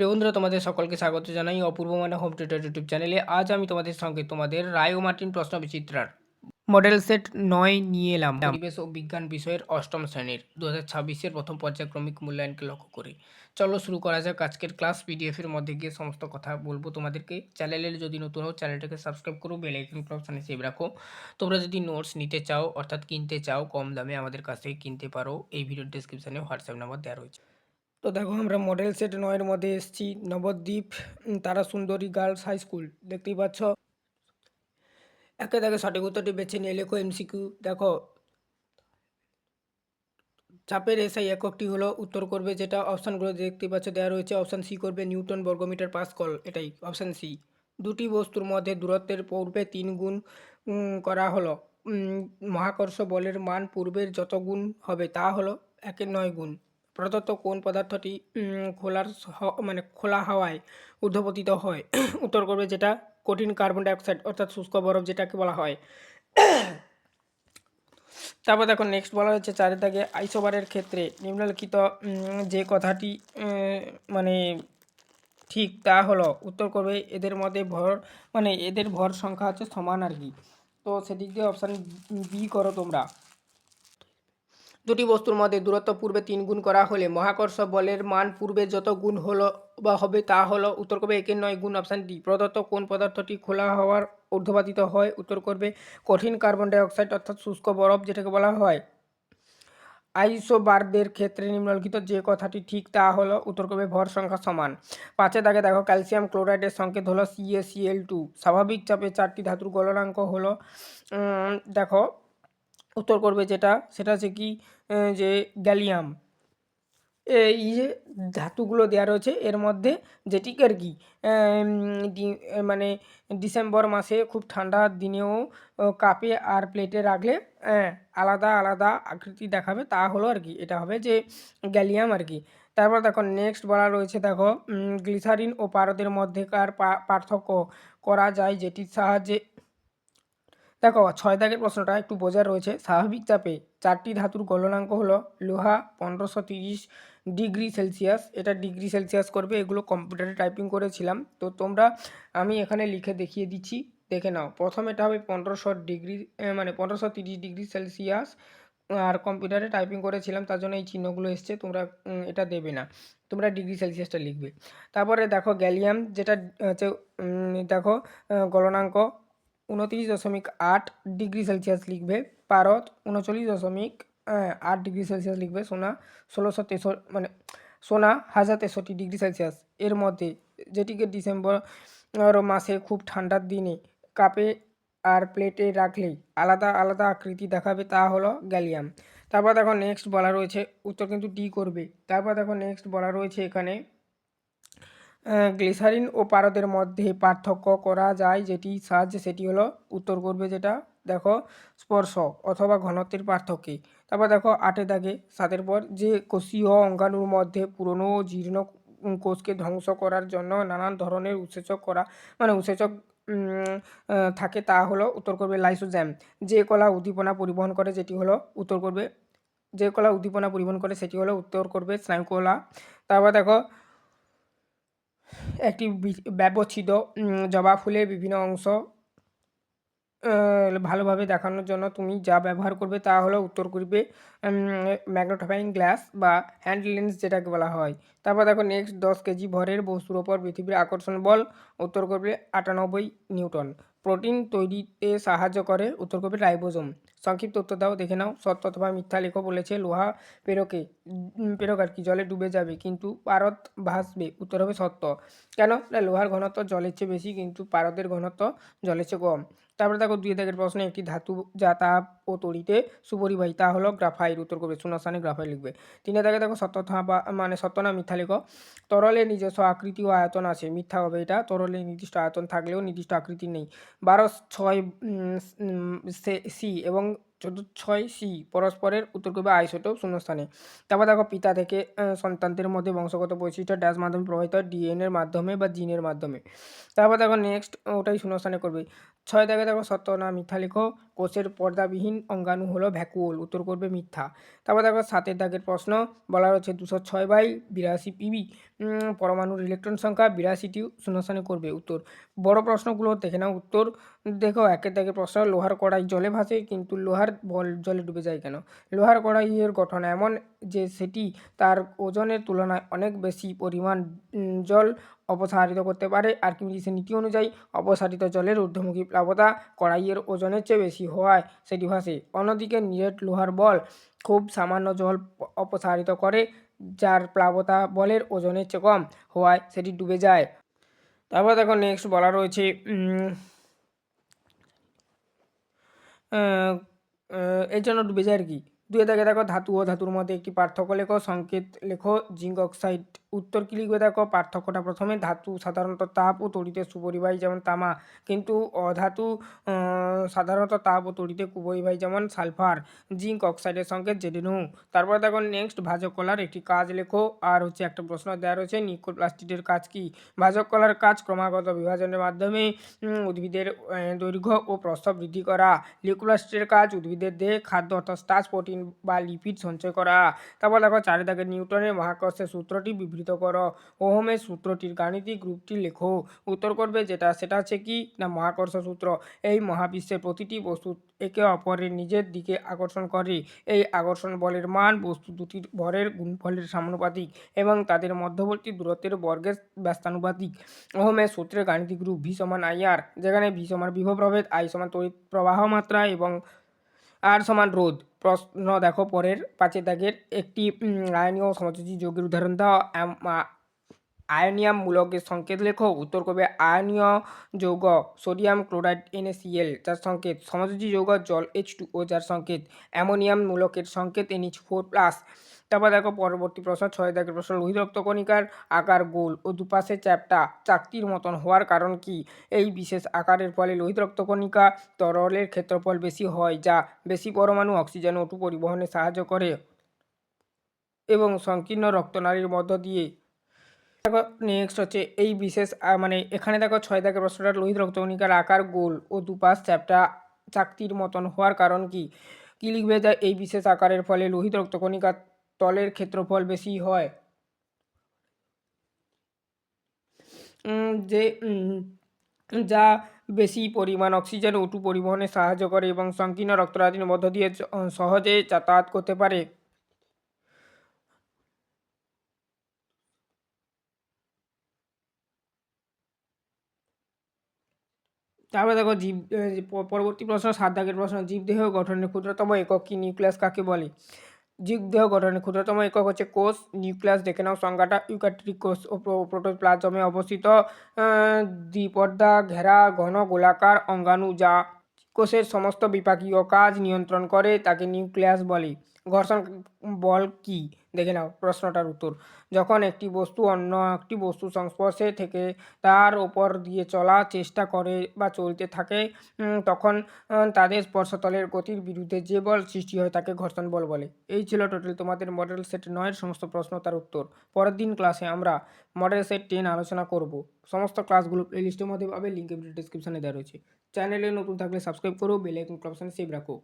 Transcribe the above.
প্রিয় বন্ধুরা, তোমাদের সকলকে স্বাগত জানাই অপূর্ব মানে হোম টিউটর ইউটিউব চ্যানেলে। আজ আমি তোমাদের সঙ্গে তোমাদের রায় ও মার্টিন প্রশ্ন বিচিত্রার মডেল সেট 9 নিয়ে এলাম। পরিবেশ ও বিজ্ঞান বিষয়ের অষ্টম শ্রেণীর 2026-এর প্রথম পর্যায়ক্রমিক মূল্যায়নকে লক্ষ্য করে। চলো শুরু করা যাক আজকের ক্লাস। পিডিএফের মধ্যে গিয়ে সমস্ত কথা বলবো তোমাদেরকে। চ্যানেলের যদি নতুন হও চ্যানেলটাকে সাবস্ক্রাইব করো, বেল আইকন অপশানে সেভ রাখো। তোমরা যদি নোটস নিতে চাও অর্থাৎ কিনতে চাও কম দামে আমাদের কাছ থেকে কিনতে পারো। এই ভিডিওর ডেসক্রিপশানে হোয়াটসঅ্যাপ নাম্বার দেওয়া রয়েছে। তো দেখো, আমরা মডেল সেট 9-এর মধ্যে এসেছি। নবদ্বীপ তারা সুন্দরী গার্লস হাই স্কুল দেখতেই পাচ্ছ। একে দেখে সঠিক উত্তরটি বেছে নিয়ে লেখো এমসিকিউ। দেখো, চাপের এসআই এককটি হলো, উত্তর করবে যেটা অপশানগুলো দেখতে পাচ্ছ দেওয়া রয়েছে। অপশান সি করবে নিউটন বর্গমিটার পাস্কল, এটাই অপশান সি। দুটি বস্তুর মধ্যে দূরত্বের পূর্বে 3 গুণ করা হলো। মহাকর্ষ বলের মান পূর্বের যত গুণ হবে তা হলো 1/9 গুণ। প্রদত্ত কোন পদার্থটি খোলা হাওয়ায় ঊর্ধ্বপতিত হয়? উত্তর করবে যেটা কঠিন কার্বন ডাইঅক্সাইড অর্থাৎ শুষ্ক বরফ যেটাকে বলা হয়। তারপর দেখো নেক্সট বলা হচ্ছে 4 দাগে আইসোবারের ক্ষেত্রে নিম্নলিখিত যে কথাটি মানে ঠিক তা হলো। উত্তর করবে এদের মধ্যে এদের ভর সংখ্যা হচ্ছে সমান আর কি। তো সেদিক দিয়ে অপশান বি করো তোমরা। দুটি বস্তুর মধ্যে দূরত্ব পূর্বে 3 গুণ করা হলে মহাকর্ষ বলের মান পূর্বে যত গুণ হলো বা হবে তা হলো। উত্তর করবে 1/9 গুণ, অপশান ডি। প্রদত্ত কোন পদার্থটি খোলা হওয়ার ঊর্ধ্বপাতিত হয়? উত্তর করবে কঠিন কার্বন ডাইঅক্সাইড অর্থাৎ শুষ্ক বরফ যেটাকে বলা হয়। আইসোবারদের ক্ষেত্রে নিম্নলিখিত যে কথাটি ঠিক তা হলো। উত্তর করবে ভর সংখ্যা সমান। 5 দাগে দেখো ক্যালসিয়াম ক্লোরাইডের সংকেত হলো CaCl2। স্বাভাবিক চাপে 4টি ধাতুর গলনাঙ্ক হলো দেখো উত্তর করবে যেটা সেটা হচ্ছে কি যে গ্যালিয়াম। এই যে ধাতুগুলো দেওয়া রয়েছে এর মধ্যে যেটিকে আর কি মানে ডিসেম্বর মাসে খুব ঠান্ডার দিনেও কাপে আর প্লেটে রাখলে আলাদা আলাদা আকৃতি দেখাবে, তা হলো আর কি এটা হবে যে গ্যালিয়াম আর কি। তারপর দেখো নেক্সট বলা রয়েছে, দেখো গ্লিসারিন ও পারদের মধ্যেকার পার্থক্য করা যায় যেটির সাহায্যে। দেখো 6 দাগের প্রশ্নটা একটু বোঝার রয়েছে। স্বাভাবিক চাপে 4টি ধাতুর গলনাঙ্ক হলো লোহা 1530 ডিগ্রি সেলসিয়াস, এটা ডিগ্রি সেলসিয়াস করবে। এগুলো কম্পিউটারে টাইপিং করেছিলাম, তো তোমরা আমি এখানে লিখে দেখিয়ে দিচ্ছি, দেখে নাও। প্রথম এটা হবে 1500 ডিগ্রি 1530 ডিগ্রি সেলসিয়াস, আর কম্পিউটারে টাইপিং করেছিলাম তার জন্য এই চিহ্নগুলো এসছে। তোমরা এটা দেবে না, তোমরা ডিগ্রি সেলসিয়াসটা লিখবে। তারপরে দেখো গ্যালিয়াম যেটা হচ্ছে দেখো গলনাঙ্ক 29.8 ডিগ্রি সেলসিয়াস লিখবে। পারদ 39.8 ডিগ্রি সেলসিয়াস লিখবে। সোনা 1063 ডিগ্রি সেলসিয়াস। এর মধ্যে যেটিকে ডিসেম্বর মাসে খুব ঠান্ডার দিনে কাপে আর প্লেটে রাখলেই আলাদা আলাদা আকৃতি দেখাবে তা হলো গ্যালিয়াম। তারপর দেখো নেক্সট বলা রয়েছে, উত্তর কিন্তু ডি করবে। তারপর দেখো নেক্সট বলা রয়েছে এখানে গ্লিসারিন ও পারদের মধ্যে পার্থক্য করা যায় যেটি সাহায্যে, সেটি হলো। উত্তর করবে যেটা দেখো স্পর্শ অথবা ঘনত্বের পার্থক্যে। তারপর দেখো 8 দাগে 7 পর যে কোষীয় অঙ্গাণুর মধ্যে পুরনো ও জীর্ণ কোষকে ধ্বংস করার জন্য নানান ধরনের উৎসেচক থাকে তা হলো। উত্তর করবে লাইসোজোম। যে কলা উদ্দীপনা পরিবহন করে যেটি হলো। উত্তর করবে যে কলা উদ্দীপনা পরিবহন করে সেটি হলো। উত্তর করবে স্নায়ুকলা। তারপর দেখো একটি ব্যবচ্ছেদ জবা ফুলের বিভিন্ন অংশ ভালোভাবে দেখানোর জন্য তুমি যা ব্যবহার করবে তা হলো। উত্তর করবে ম্যাগনিফাইং গ্লাস বা হ্যান্ড লেন্স যেটাকে বলা হয়। তারপর দেখো নেক্সট 10 কেজি ভরের বস্তুর ওপর পৃথিবীর আকর্ষণ বল। উত্তর করবে 98 নিউটন। প্রোটিন তৈরিতে সাহায্য করে। উত্তর করবে রাইবোজোম। সংক্ষিপ্ত উত্তর দাও, দেখে নাও। সত্য অথবা মিথ্যা লেখো। বলেছে লোহা পেরক আর কি জলে ডুবে যাবে কিন্তু পারদ ভাসবে। উত্তর হবে সত্য। কেন? না, লোহার ঘনত্ব জলের চেয়ে বেশি কিন্তু পারদের ঘনত্ব জলের চেয়ে কম। তারপরে দেখো 2 দাগের প্রশ্নে একটি ধাতু যা তাপ ও তড়িতে সুপরিবাহী তা হলো গ্রাফাইট। উত্তর করবে শূন্যস্থানে গ্রাফাইট লিখবে। 3 দাগে দেখো সত্য সত্য না মিথ্যা লেখো। তরলের নিজস্ব আকৃতি ও আয়তন আছে। মিথ্যা হবে এটা। তরলের নির্দিষ্ট আয়তন থাকলেও নির্দিষ্ট আকৃতি নেই। 12.6 সি এবং 14.6 সি পরস্পরের। উত্তর করবে আইসোটোপ শূন্যস্থানে। তারপর দেখো পিতা থেকে সন্তানদের মধ্যে বংশগত বৈশিষ্ট্য ড্যাশ মাধ্যমে প্রভাবিত হয়, ডিএনএর মাধ্যমে বা জিনের মাধ্যমে। তারপর দেখো নেক্সট ওটাই শূন্যস্থানে করবে। 6 দাগে দেখো সত্য না মিথ্যা লেখো। কোষের পর্দাবিহীন অঙ্গাণু হলো ভ্যাকুওল, উত্তর করবে মিথ্যা। তারপর দেখো 7 দাগের প্রশ্ন বলা রয়েছে 206/82 পিবি পরমাণুর ইলেকট্রন সংখ্যা 82টি শূন্যস্থানে করবে, উত্তর। বড় প্রশ্নগুলো দেখে নাও উত্তর। দেখো 1 দাগের প্রশ্ন লোহার কড়াই জলে ভাসে কিন্তু লোহার বল জলে ডুবে যায় কেন? লোহার কড়াইয়ের গঠন এমন যে সেটি তার ওজনের তুলনায় অনেক বেশি পরিমাণ জল অপসারিত করতে পারে। আর্কিমিডিসের নীতি অনুযায়ী অপসারিত জলের ঊর্ধ্বমুখী প্লাবতা কড়াইয়ের ওজনের চেয়ে বেশি হওয়ায় সেটি ভাসে। অন্যদিকে নিরেট লোহার বল খুব সামান্য জল অপসারিত করে, যার প্লাবতা বলের ওজনের চেয়ে কম হওয়ায় সেটি ডুবে যায়। তারপর দেখো নেক্সট বলা রয়েছে এর জন্য ডুবে যায় আর কি। 2 দাগে দেখো ধাতু ও ধাতুর মধ্যে একটি পার্থক্য লেখো, সংকেত লেখো জিঙ্ক অক্সাইড। উত্তর কী লিখবে দেখো, পার্থক্যটা প্রথমে। ধাতু সাধারণত তাপ ও তড়িতে সুপরিবাহী যেমন তামা, কিন্তু অধাতু সাধারণত তাপ ও তড়িতে কুপরিবাহী যেমন সালফার। জিঙ্ক অক্সাইডের সংকেত জেনে নাও। তারপর দেখো নেক্সট ভাজক কলার একটি কাজ লেখো, আর হচ্ছে একটা প্রশ্ন দেওয়া রয়েছে নিউক্লিওপ্লাস্টিডের কাজ কি? ভাজক কলার কাজ ক্রমাগত বিভাজনের মাধ্যমে উদ্ভিদের দৈর্ঘ্য ও প্রস্থ বৃদ্ধি করা। নিউক্লিওপ্লাস্টিডের কাজ উদ্ভিদের দেহে খাদ্য অর্থাৎ স্টার্চ, প্রোটিন বা লিপিড সঞ্চয় করা। তারপর দেখো 4 দাগে নিউটনের মহাকর্ষের সূত্রটি বিবৃত করো। ওহমের সূত্রটির গাণিতিক রূপটি লেখো, উত্তর করবে সেটা হচ্ছে কি না মহাকর্ষ সূত্র। এই মহাবিশ্বের প্রতিটি বস্তু একে অপরের নিজের দিকে আকর্ষণ করে। এই আকর্ষণ বলের মান বস্তু দুটির ভরের গুণফলের সমানুপাতিক এবং তাদের মধ্যবর্তী দূরত্বের বর্গের ব্যস্তানুপাতিক। ওহমের সূত্রের গাণিতিক রূপ ভি সমান IR, যেখানে ভি সমান বিভব প্রভেদ, I সমান তড়িৎ প্রবাহ মাত্রা এবং আর সমান রোধ। প্রশ্ন দেখো পরের 5 দাগের একটি আয়নীয় সমযোজী যৌগের উদাহরণ দাও। আয়নিয়াম মূলকের সংকেত লেখো, উত্তর করবে আয়নীয় যৌগ সোডিয়াম ক্লোরাইড NaCl যার সংকেত। সমযোজী যৌগ জল H2O যার সংকেত। অ্যামোনিয়াম মূলকের সংকেত NH4+। তারপর দেখো পরবর্তী প্রশ্ন 6 দাগের প্রশ্ন, লোহিত রক্তকণিকার আকার গোল ও দুপাশে চ্যাপ্টা চাকতির মতন হওয়ার কারণ কি? এই বিশেষ আকারের ফলে লোহিত রক্তকণিকা তরলের ক্ষেত্রফল বেশি হয়, যা বেশি পরমাণু অক্সিজেন ও পরিবহনে সাহায্য করে এবং সংকীর্ণ রক্তনালীর মধ্য দিয়ে। দেখো নেক্সট হচ্ছে এই বিশেষ মানে এখানে দেখো 6 দাগের প্রশ্নটা, লোহিত রক্তকণিকার আকার গোল ও দুপাশ চ্যাপ্টা চাকতির মতন হওয়ার কারণ কি? কি লিখবে যে এই বিশেষ আকারের ফলে লোহিত রক্তকণিকার তলের ক্ষেত্রফল বেশি হয়। যে যা বেশি পরিমাণ অক্সিজেন ও পরিবহনে সাহায্য করে এবং সংকীর্ণ রক্তনালীর মধ্য দিয়ে সহজে যাতায়াত করতে পারে। তারপরে দেখো পরবর্তী প্রশ্ন 7 দাগের প্রশ্ন, জীবদেহ গঠনের ক্ষুদ্রতম একক কি? নিউক্লিয়াস কাকে বলে? জীবদেহ গঠনের ক্ষুদ্রতম একক হচ্ছে কোষ। নিউক্লিয়াস দেখে নাও সংজ্ঞাটা, ইউক্যারিওটিক কোষ ও প্রোটোপ্লাজমে অবস্থিত দ্বিপর্দা ঘেরা ঘন গোলাকার অঙ্গাণু যা কোষের সমস্ত বিপাকীয় কাজ নিয়ন্ত্রণ করে তাকে নিউক্লিয়াস বলে। ঘর্ষণ বল কি? দেখে নাও প্রশ্নটার উত্তর। যখন একটি বস্তু অন্য একটি বস্তুর সংস্পর্শে থেকে তার ওপর দিয়ে চলার চেষ্টা করে বা চলতে থাকে তখন তাদের স্পর্শতলের গতির বিরুদ্ধে যে বল সৃষ্টি হয় তাকে ঘর্ষণ বল বলে। এই ছিল টোটাল তোমাদের মডেল সেট 9 সমস্ত প্রশ্ন তার উত্তর। পরের দিন ক্লাসে আমরা মডেল সেট 10 আলোচনা করব। সমস্ত ক্লাসগুলো প্লেলিস্টের মধ্যে পাবে, লিঙ্ক ভিডিও ডেসক্রিপশনে দেওয়া রয়েছে। চ্যানেলে নতুন থাকলে সাবস্ক্রাইব করো, বেল আইকন অপশনে সেভ রাখো।